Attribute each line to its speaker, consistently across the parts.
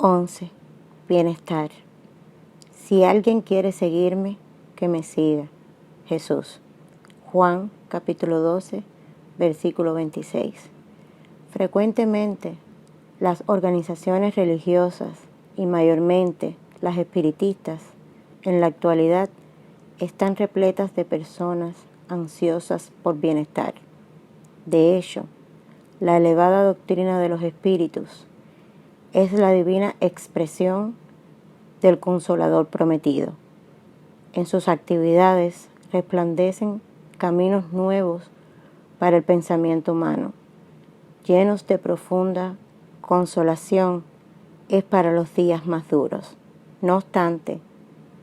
Speaker 1: 11. Bienestar. Si alguien quiere seguirme, que me siga. Jesús. Juan capítulo 12, versículo 26. Frecuentemente, las organizaciones religiosas y mayormente las espiritistas en la actualidad están repletas de personas ansiosas por bienestar. De hecho, la elevada doctrina de los espíritus es la divina expresión del Consolador prometido. En sus actividades resplandecen caminos nuevos para el pensamiento humano, llenos de profunda consolación es para los días más duros. No obstante,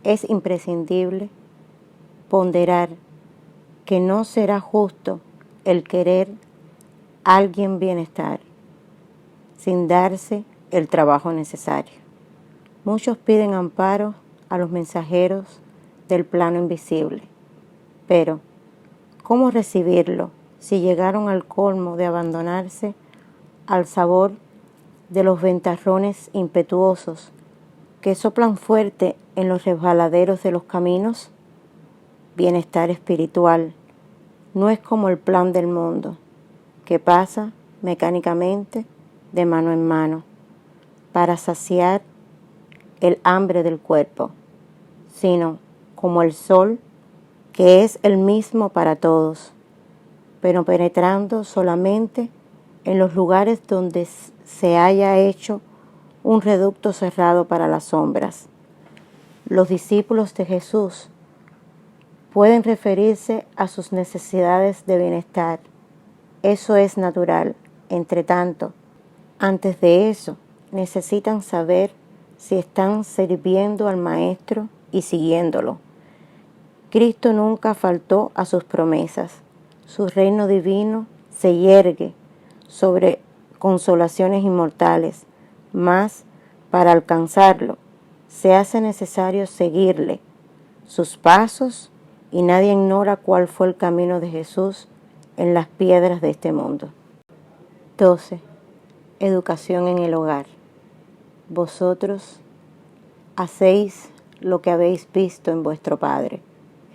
Speaker 1: es imprescindible ponderar que no será justo el querer a alguien bienestar sin darse el trabajo necesario. Muchos piden amparo a los mensajeros del plano invisible, pero ¿cómo recibirlo si llegaron al colmo de abandonarse al sabor de los ventarrones impetuosos que soplan fuerte en los resbaladeros de los caminos? Bienestar espiritual no es como el plan del mundo, que pasa mecánicamente de mano en mano para saciar el hambre del cuerpo, sino como el sol, que es el mismo para todos, pero penetrando solamente en los lugares donde se haya hecho un reducto cerrado para las sombras. Los discípulos de Jesús pueden referirse a sus necesidades de bienestar. Eso es natural. Entre tanto, antes de eso, necesitan saber si están sirviendo al Maestro y siguiéndolo. Cristo nunca faltó a sus promesas. Su reino divino se yergue sobre consolaciones inmortales, mas para alcanzarlo se hace necesario seguirle sus pasos, y nadie ignora cuál fue el camino de Jesús en las piedras de este mundo. 12. Educación en el hogar. Vosotros hacéis lo que habéis visto en vuestro Padre.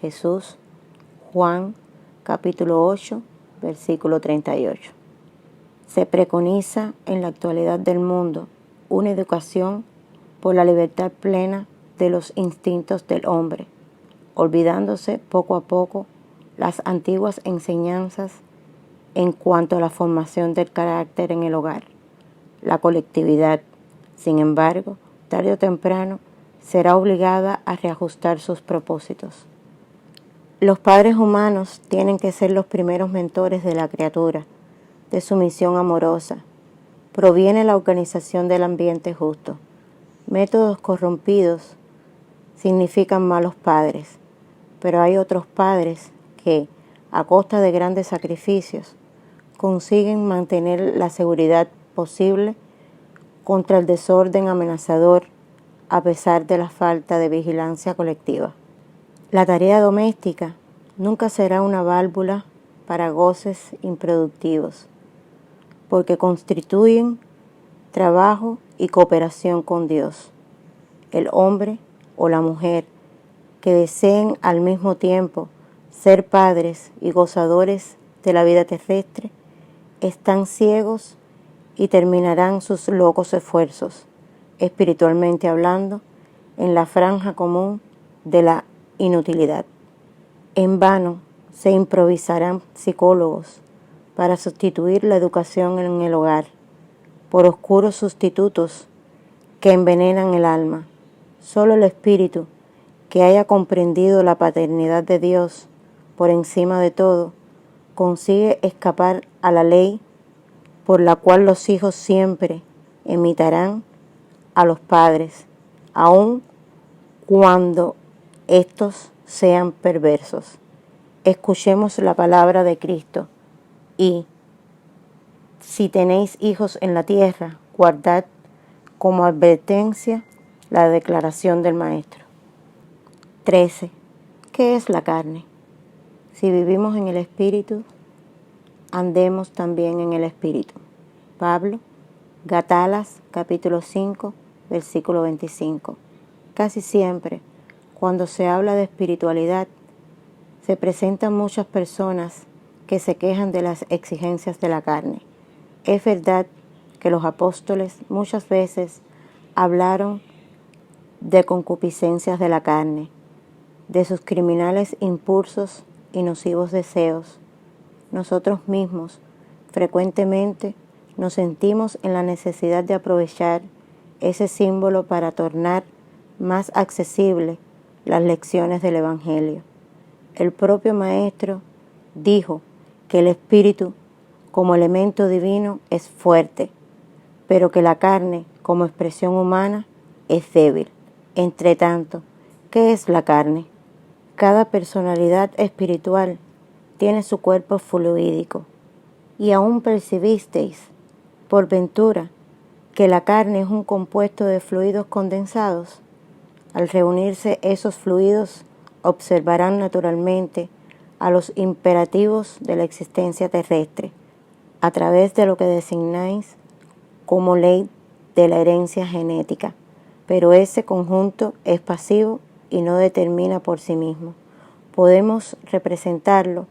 Speaker 1: Jesús. Juan capítulo 8, versículo 38. Se preconiza en la actualidad del mundo una educación por la libertad plena de los instintos del hombre, olvidándose poco a poco las antiguas enseñanzas en cuanto a la formación del carácter en el hogar. La colectividad, sin embargo, tarde o temprano, será obligada a reajustar sus propósitos. Los padres humanos tienen que ser los primeros mentores de la criatura, de su misión amorosa. Proviene la organización del ambiente justo. Métodos corrompidos significan malos padres, pero hay otros padres que, a costa de grandes sacrificios, consiguen mantener la seguridad posible contra el desorden amenazador a pesar de la falta de vigilancia colectiva. La tarea doméstica nunca será una válvula para goces improductivos, porque constituyen trabajo y cooperación con Dios. El hombre o la mujer que deseen al mismo tiempo ser padres y gozadores de la vida terrestre están ciegos y terminarán sus locos esfuerzos, espiritualmente hablando, en la franja común de la inutilidad. En vano se improvisarán psicólogos para sustituir la educación en el hogar por oscuros sustitutos que envenenan el alma. Solo el espíritu que haya comprendido la paternidad de Dios por encima de todo consigue escapar a la ley por la cual los hijos siempre imitarán a los padres, aun cuando estos sean perversos. Escuchemos la palabra de Cristo y, si tenéis hijos en la tierra, guardad como advertencia la declaración del Maestro. 13. ¿Qué es la carne? Si vivimos en el Espíritu, andemos también en el Espíritu. Pablo, Gálatas capítulo 5, versículo 25. Casi siempre, cuando se habla de espiritualidad, se presentan muchas personas que se quejan de las exigencias de la carne. Es verdad que los apóstoles muchas veces hablaron de concupiscencias de la carne, de sus criminales impulsos y nocivos deseos. Nosotros mismos frecuentemente nos sentimos en la necesidad de aprovechar ese símbolo para tornar más accesible las lecciones del Evangelio. El propio Maestro dijo que el Espíritu como elemento divino es fuerte, pero que la carne como expresión humana es débil. Entre tanto, ¿qué es la carne? Cada personalidad espiritual tiene su cuerpo fluídico, y aún percibisteis, por ventura, que la carne es un compuesto de fluidos condensados. Al reunirse esos fluidos, observarán naturalmente a los imperativos de la existencia terrestre, a través de lo que designáis como ley de la herencia genética, pero ese conjunto es pasivo y no determina por sí mismo. Podemos representarlo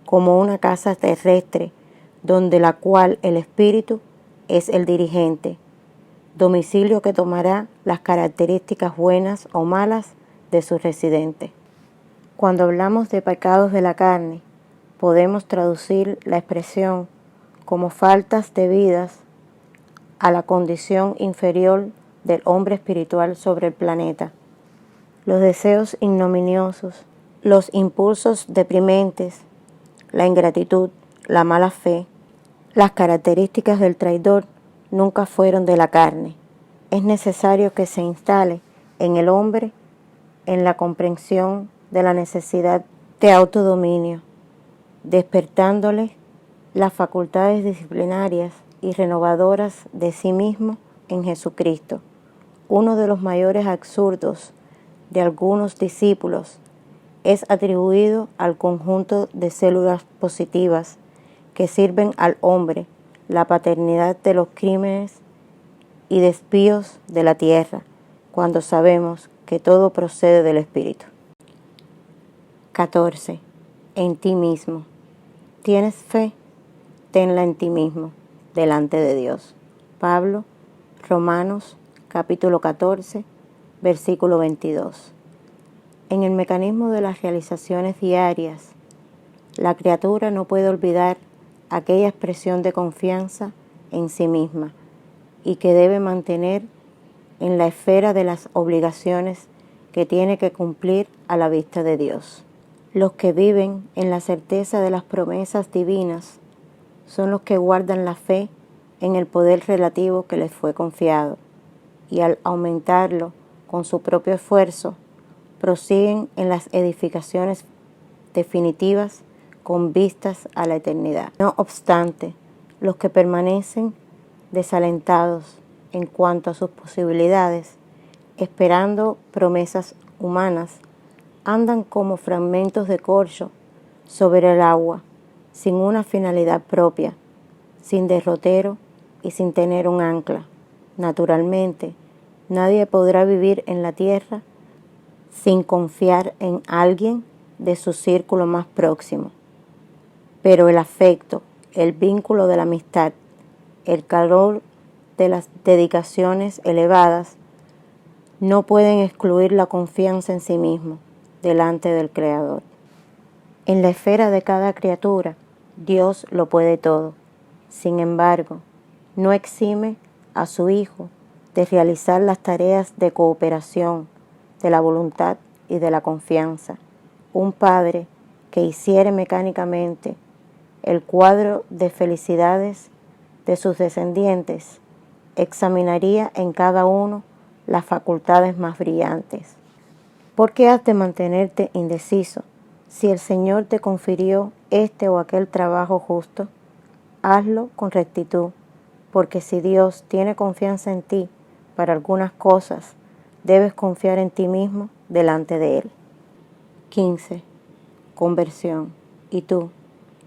Speaker 1: como una casa terrestre, donde la cual el espíritu es el dirigente, domicilio que tomará las características buenas o malas de su residente. Cuando hablamos de pecados de la carne, podemos traducir la expresión como faltas debidas a la condición inferior del hombre espiritual sobre el planeta. Los deseos ignominiosos, los impulsos deprimentes, la ingratitud, la mala fe, las características del traidor nunca fueron de la carne. Es necesario que se instale en el hombre en la comprensión de la necesidad de autodominio, despertándole las facultades disciplinarias y renovadoras de sí mismo en Jesucristo. Uno de los mayores absurdos de algunos discípulos es atribuido al conjunto de células positivas que sirven al hombre la paternidad de los crímenes y desvíos de la tierra, cuando sabemos que todo procede del Espíritu. 14. En ti mismo. ¿Tienes fe? Tenla en ti mismo, delante de Dios. Pablo, Romanos, capítulo 14, versículo 22. En el mecanismo de las realizaciones diarias, la criatura no puede olvidar aquella expresión de confianza en sí misma y que debe mantener en la esfera de las obligaciones que tiene que cumplir a la vista de Dios. Los que viven en la certeza de las promesas divinas son los que guardan la fe en el poder relativo que les fue confiado, y al aumentarlo con su propio esfuerzo, prosiguen en las edificaciones definitivas con vistas a la eternidad. No obstante, los que permanecen desalentados en cuanto a sus posibilidades, esperando promesas humanas, andan como fragmentos de corcho sobre el agua, sin una finalidad propia, sin derrotero y sin tener un ancla. Naturalmente, nadie podrá vivir en la tierra sin confiar en alguien de su círculo más próximo. Pero el afecto, el vínculo de la amistad, el calor de las dedicaciones elevadas no pueden excluir la confianza en sí mismo delante del Creador. En la esfera de cada criatura, Dios lo puede todo. Sin embargo, no exime a su Hijo de realizar las tareas de cooperación, de la voluntad y de la confianza. Un padre que hiciere mecánicamente el cuadro de felicidades de sus descendientes, examinaría en cada uno las facultades más brillantes. ¿Por qué has de mantenerte indeciso? Si el Señor te confirió este o aquel trabajo justo, hazlo con rectitud, porque si Dios tiene confianza en ti para algunas cosas, debes confiar en ti mismo delante de Él. 15. Conversión. Y tú,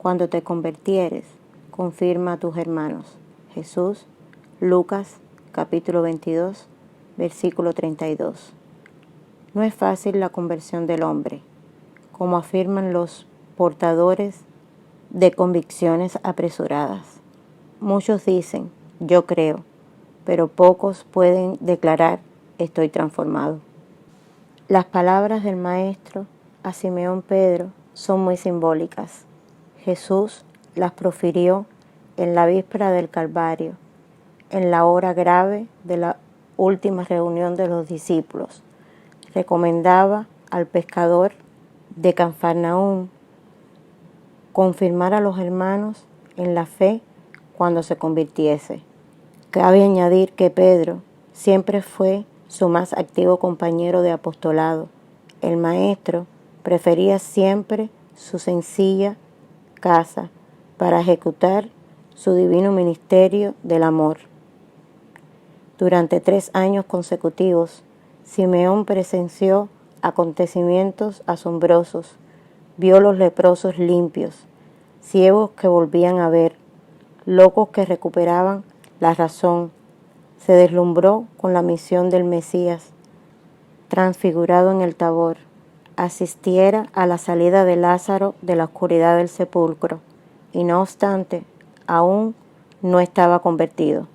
Speaker 1: cuando te convirtieres, confirma a tus hermanos. Jesús, Lucas, capítulo 22, versículo 32. No es fácil la conversión del hombre, como afirman los portadores de convicciones apresuradas. Muchos dicen, yo creo, pero pocos pueden declarar, estoy transformado. Las palabras del Maestro a Simeón Pedro son muy simbólicas. Jesús las profirió en la víspera del Calvario, en la hora grave de la última reunión de los discípulos. Recomendaba al pescador de Cafarnaúm confirmar a los hermanos en la fe cuando se convirtiese. Cabe añadir que Pedro siempre fue su más activo compañero de apostolado. El Maestro prefería siempre su sencilla casa para ejecutar su divino ministerio del amor. Durante 3 años consecutivos, Simeón presenció acontecimientos asombrosos, vio los leprosos limpios, ciegos que volvían a ver, locos que recuperaban la razón, se deslumbró con la misión del Mesías, transfigurado en el Tabor, asistiera a la salida de Lázaro de la oscuridad del sepulcro, y no obstante, aún no estaba convertido.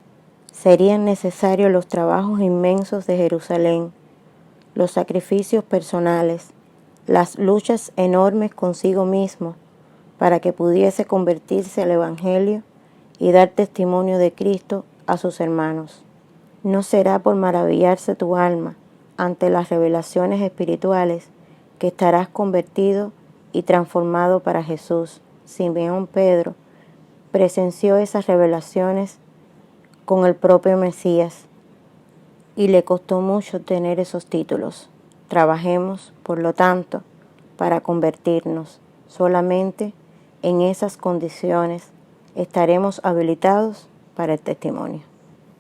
Speaker 1: Serían necesarios los trabajos inmensos de Jerusalén, los sacrificios personales, las luchas enormes consigo mismo para que pudiese convertirse al Evangelio y dar testimonio de Cristo a sus hermanos. No será por maravillarse tu alma ante las revelaciones espirituales que estarás convertido y transformado para Jesús. Simeón Pedro presenció esas revelaciones con el propio Mesías y le costó mucho tener esos títulos. Trabajemos, por lo tanto, para convertirnos. Solamente en esas condiciones estaremos habilitados para el testimonio.